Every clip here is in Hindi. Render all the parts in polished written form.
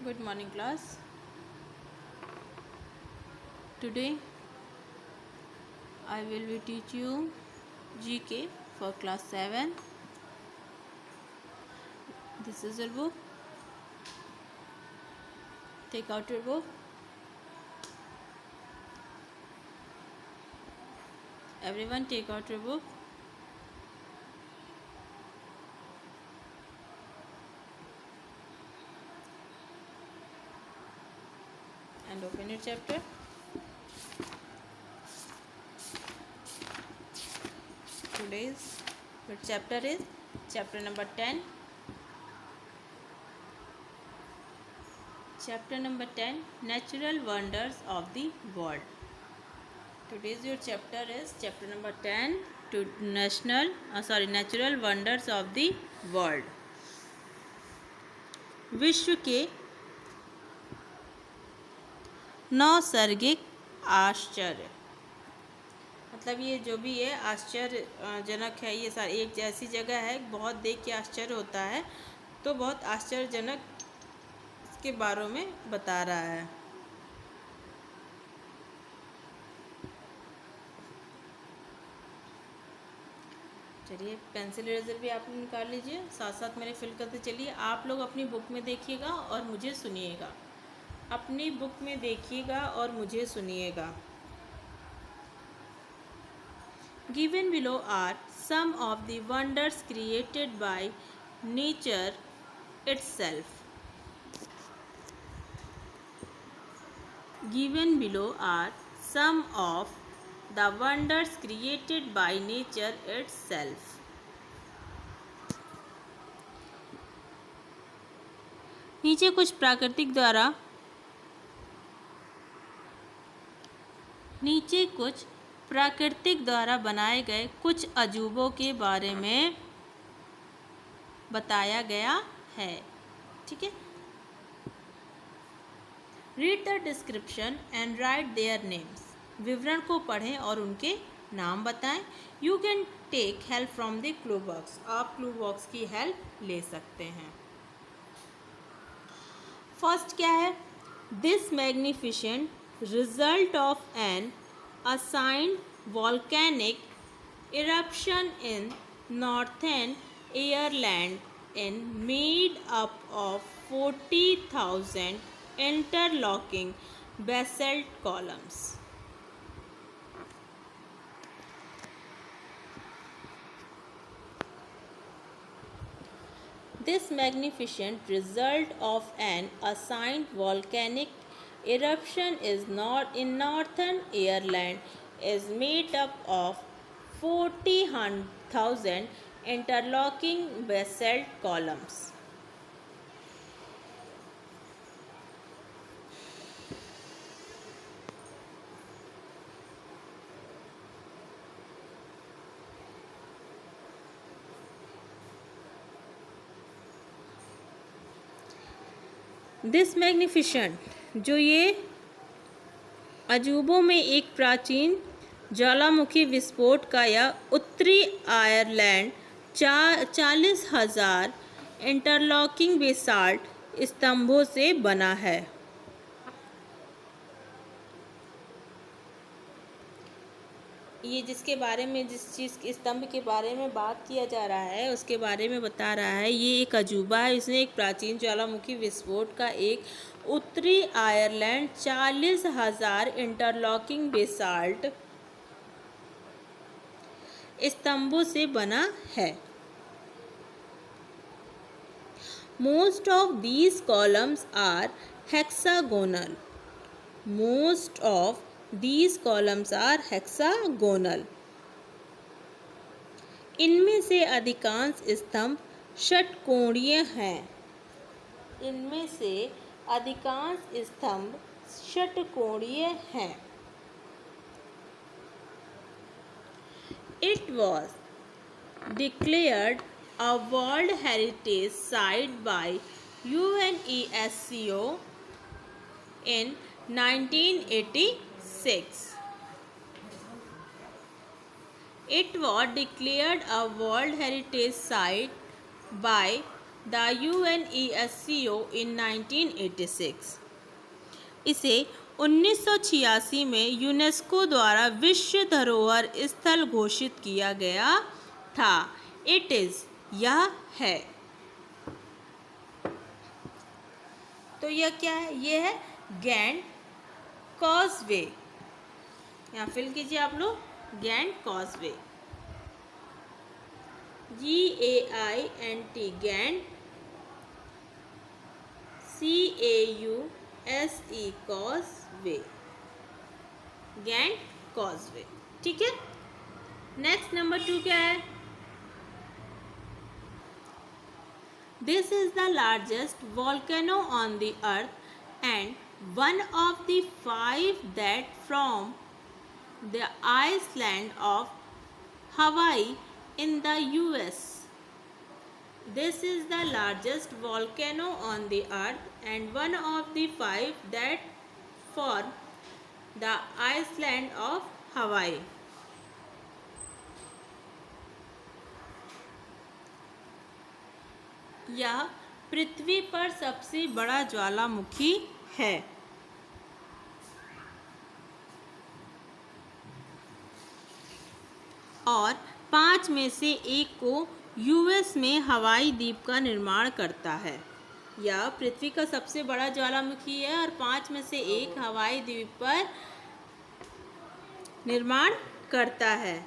Good morning, class. Today I will be teach you GK for class 7. This is your book. Take out your book. Everyone take out your book. And open your chapter. Today's chapter is chapter number 10. Chapter number 10, Natural Wonders of the World. Today's your chapter is chapter number 10 to Natural Wonders of the World. विश्व के नैसर्गिक आश्चर्य, मतलब ये जो भी है आश्चर्यजनक है। ये सारी एक जैसी जगह है, बहुत देख के आश्चर्य होता है, तो बहुत आश्चर्यजनक इसके बारे में बता रहा है। चलिए पेंसिल इरेजर भी आप निकाल लीजिए, साथ साथ मेरे फिल करते चलिए। आप लोग अपनी बुक में देखिएगा और मुझे सुनिएगा। अपनी बुक में देखिएगा और मुझे सुनिएगा। Given below are some of the wonders created by nature itself. Given below are some of the wonders created by nature itself. नीचे कुछ प्राकृतिक द्वारा बनाए गए कुछ अजूबों के बारे में बताया गया है। ठीक है, read the description and write their names. विवरण को पढ़ें और उनके नाम बताएं। You can take help from the clue box. आप क्लू बॉक्स की हेल्प ले सकते हैं। फर्स्ट क्या है? This magnificent result of an assigned volcanic eruption in northern Ireland and made up of 40,000 interlocking basalt columns. This magnificent result of an assigned volcanic eruption in northern Ireland is made up of 40,000 interlocking basalt columns. This magnificent, जो ये अजूबों में एक प्राचीन ज्वालामुखी विस्फोट का या उत्तरी आयरलैंड 40,000 इंटरलॉकिंग बेसाल्ट स्तंभों से बना है। ये जिस चीज़ के स्तंभ के बारे में बात किया जा रहा है उसके बारे में बता रहा है। ये एक अजूबा है। इसने एक प्राचीन ज्वालामुखी विस्फोट का एक उत्तरी आयरलैंड 40,000 इंटरलॉकिंग बेसाल्ट स्तंभों से बना है। Most of these columns are hexagonal. Most of These columns are hexagonal. इनमें से अधिकांश स्तंभ षटकोणीय हैं। इनमें से अधिकांश स्तंभ षटकोणीय हैं। It was declared a World Heritage Site by UNESCO in 1986. It was declared a World Heritage Site by the UNESCO in 1986। इसे 1986 में यूनेस्को द्वारा विश्व धरोहर स्थल घोषित किया गया था। इट इज़, यह है। तो यह क्या है? यह है गैंड कॉजवे। यहाँ फिल कीजिए आप लोग, giant causeway, GAINT, giant, CAUSE, causeway, giant causeway. ठीक है। नेक्स्ट नंबर 2 क्या है? This is the largest volcano on the earth and one of the 5 that from the island of Hawaii in the US. This is the largest volcano on the earth and one of the 5 that form the island of Hawaii. यह पृथ्वी पर सबसे बड़ा ज्वालामुखी है। और 5 में से एक को यूएस में हवाई द्वीप का निर्माण करता है। यह पृथ्वी का सबसे बड़ा ज्वालामुखी है और 5 में से एक हवाई द्वीप पर निर्माण करता है।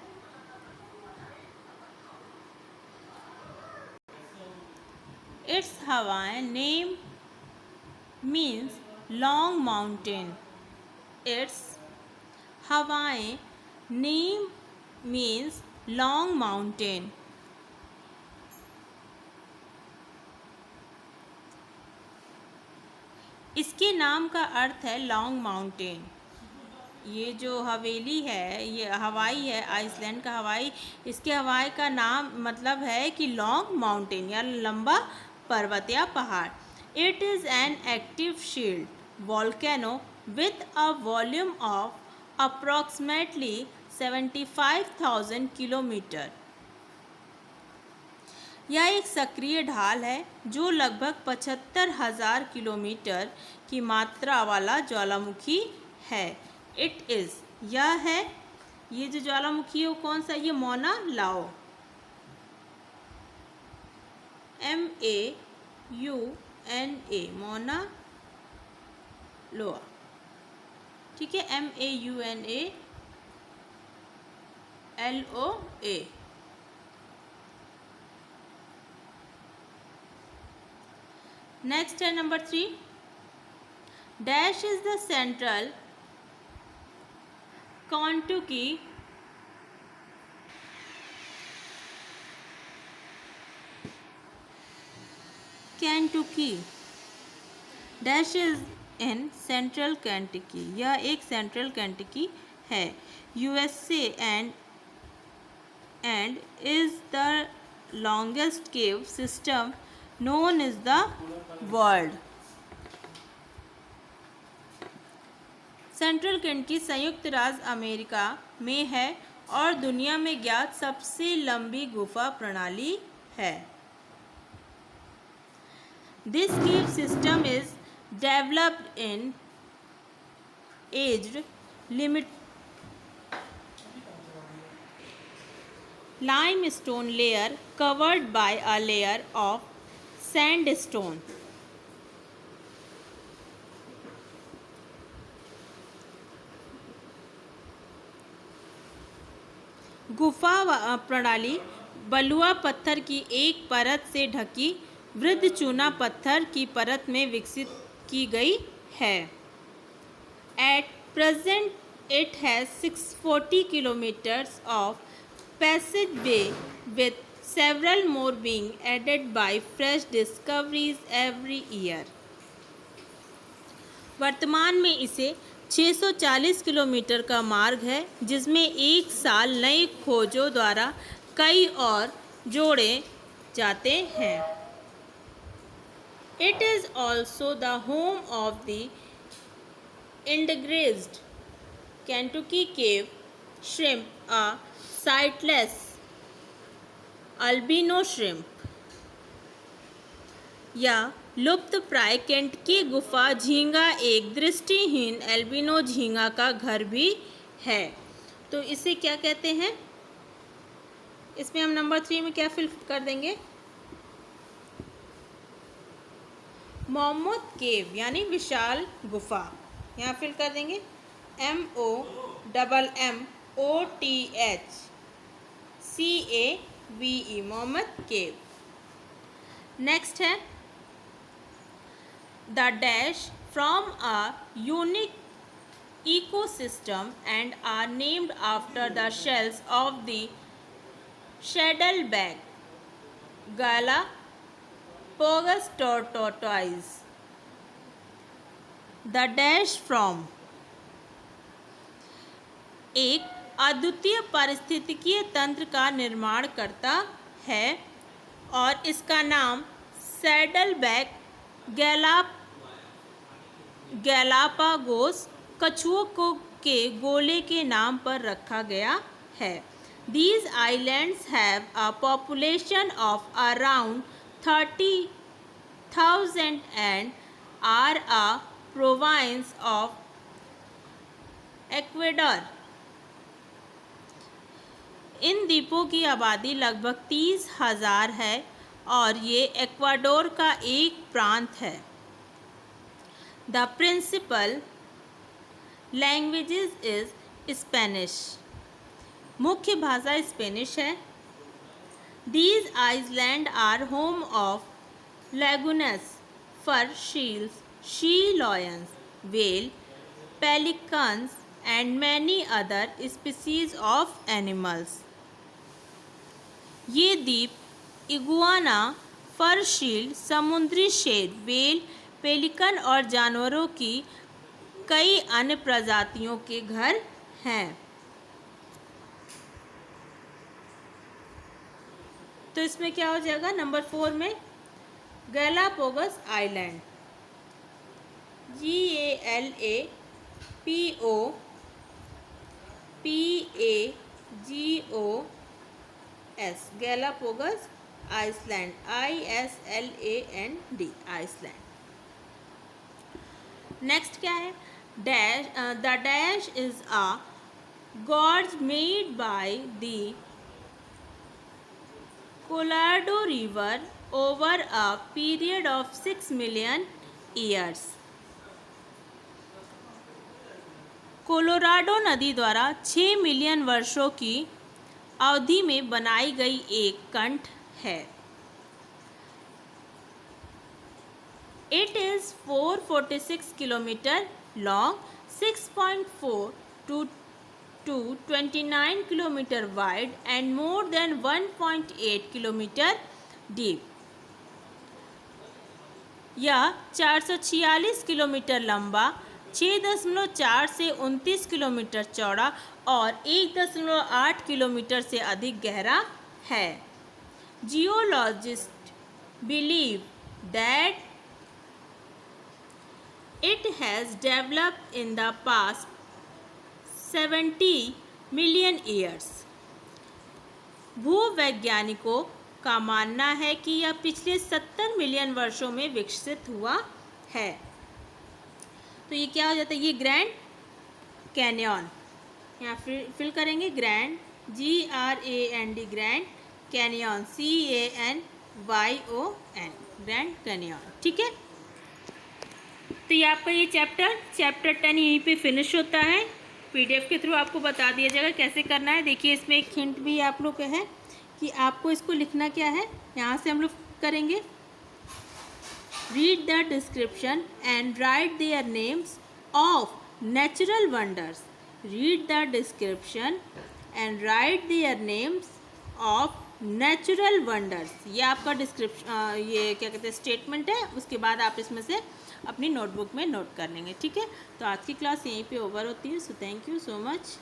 Its Hawaiian name means long mountain. Its Hawaiian name means long mountain. इसके नाम का अर्थ है लॉन्ग माउंटेन। ये जो हवेली है, ये हवाई है, आइसलैंड का हवाई, इसके हवाई का नाम मतलब है कि लॉन्ग माउंटेन या लंबा पर्वत या पहाड़। It is an active shield volcano with a volume of approximately 75,000 kilometre. यह एक सक्रिय ढाल है जो लगभग 75,000 किलोमीटर की मात्रा वाला ज्वालामुखी है। इट इज़, यह है। ये जो ज्वालामुखी है वो कौन सा? ये मौना लाओ, MAUNA, मौना लोआ। ठीक है, MAUNA LOA। नेक्स्ट है number 3। Dash is the central Kentucky dash is in central Kentucky. यह एक सेंट्रल केंटकी है, USA and is the longest cave system known is the world. Central Kentucky संयुक्त राज्य अमेरिका में है और दुनिया में ज्ञात सबसे लंबी गुफा प्रणाली है। This cave system is developed in aged limit limestone layer covered by a layer of sandstone. गुफा प्रणाली बलुआ पत्थर की एक परत से ढकी वृद्ध चूना पत्थर की परत में विकसित की गई है। At present it has 640 kilometres of passageway with several more being added by fresh discoveries every year. वर्तमान में इसे 640 किलोमीटर का मार्ग है जिसमें एक साल नई खोजों द्वारा कई और जोड़े जाते हैं। It is also the home of the endangered Kentucky cave shrimp, a sightless albino shrimp. या लुप्त प्राय केंटकी गुफा झींगा एक दृष्टिहीन एल्बिनो झींगा का घर भी है। तो इसे क्या कहते हैं? इसमें हम नंबर 3 में क्या फिल कर देंगे? मौमूद केव यानी विशाल गुफा, यहाँ फिल कर देंगे MOMMOTHCAVE मौमूद केव। नेक्स्ट है the dash from a unique ecosystem and are named after the shells of the saddleback Galapagos tortoise. The dash from एक अद्वितीय पारिस्थितिकीय तंत्र का निर्माण करता है और इसका नाम सैडलबैक गैलापागोस कछुओं के गोले के नाम पर रखा गया है। These islands have a population of around 30,000 and are a province of Ecuador. इन द्वीपों की आबादी लगभग 30,000 है और ये एक्वाडोर का एक प्रांत है। The principal languages is Spanish. मुख्य भाषा स्पेनिश है। These islands are home of lagoons for seals, sea lions, whale, pelicans and many other species of animals. ये द्वीप इगुआना, फर शील, समुद्री शेर, व्हेल, पेलिकन और जानवरों की कई अन्य प्रजातियों के घर हैं। तो इसमें क्या हो जाएगा? नंबर 4 में Galapagos island GALAPOGOS Galapagos island ISLAND island. Next क्या है? Dash the dash is a gorge made by the Colorado River over a period of 6 million years. Colorado नदी द्वारा 6 मिलियन वर्षों की अवधि में बनाई गई एक कंठ है। It is 446 kilometer long, 6.4 to 29 kilometer wide and more than 1.8 kilometer deep. यह 446 किलोमीटर लंबा, 6.4 से 29 किलोमीटर चौड़ा और 1.8 किलोमीटर से अधिक गहरा है। Geologists believe that it has developed in the past 70 million years. भूवैज्ञानिकों का मानना है कि यह पिछले 70 मिलियन वर्षों में विकसित हुआ है। तो ये क्या हो जाता है? ये ग्रैंड कैन्यन, यहाँ फिल करेंगे grand GRAND grand Canyon CANYON grand Canyon. ठीक है, तो ये आपका ये चैप्टर 10 यहीं पे फिनिश होता है। PDF के थ्रू आपको बता दिया जाएगा कैसे करना है। देखिए इसमें एक हिंट भी आप लोग का है कि आपको इसको लिखना क्या है। यहाँ से हम लोग करेंगे read the description and write their names of natural wonders. Read the description and write their names of natural wonders. ये आपका डिस्क्रिप्शन ये क्या कहते हैं स्टेटमेंट है। उसके बाद आप इसमें से अपनी नोटबुक में नोट कर लेंगे। ठीक है, तो आज की क्लास यहीं पे ओवर होती है। So thank you so much.